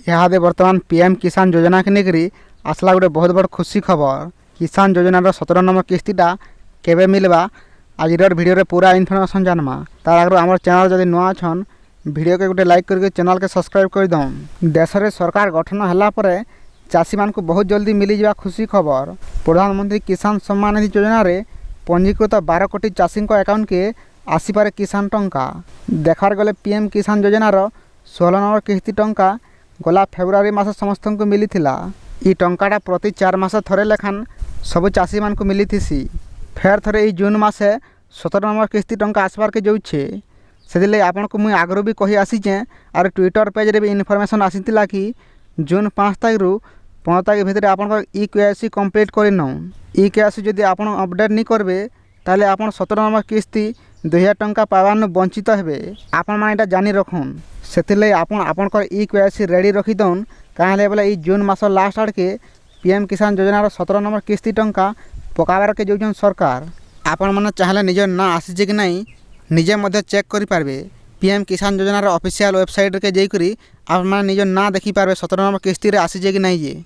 इहादे बर्तमान पीएम किसान योजना के नेकरी आसला गोटे बहुत बड़ खुशी खबर। किसान योजनार 17 नंबर किस्तीटा केबे मिलवा आजिर भिडियो पूरा इनफर्मेशन जानमा। तार आगे आम चैनल जदि नुआ छन भिडियो के गोटे लाइक करके चैनल के सब्सक्राइब कर दौन। देश में सरकार गठन है चाषी मान को बहुत जल्दी मिली जा खुशी खबर। प्रधानमंत्री किसान सम्मान निधि योजना रे पंजीकृत 12 कोटी चाषी अकाउंट के आसीपारे किसान टंका। देखार गले पीएम किसान योजनार 16 नंबर किस्ती टंका गला फेब्रुआरी मास समस्त को मिली थिला। ई टंकाटा प्रति 4 मास थरे लेखान सबु चाषी मान को मिली थीसी। फेर थरे ई जून मासे 17 नंबर किस्ती टंका आसबार के जाऊे। से आपन को मुझे आगरू भी कही आसीचे और ट्विटर पेज रे भी इनफॉरमेशन आसीतिला कि जून 5 तारीख रु 15 तारीख भितर आपन EKYC कंप्लीट कर नौ। EKYC जदि आपन अपडेट नहीं करबे ताले आपन 17 नंबर किस्ती 2000 टंका पावान वंचित हेबे। आपन माने एटा जानी रखुन। सेतिले आपन EKYC रेडी रखी दौन काहे बोले ई जून मास लास्ट आड़ के पीएम किसान योजनार 17 नंबर किस्ती टंका पकाबार के जोजन सरकार। आपन माने चाहले निज ना आसीजे कि नहीं निजे मध्य चेक करि पारबे। पीएम किसान योजनार ऑफिशियल वेबसाइट के जाई करी आप माने निज ना देखि पारबे 17 नंबर किस्ती रे आसीजे कि नहीं जे।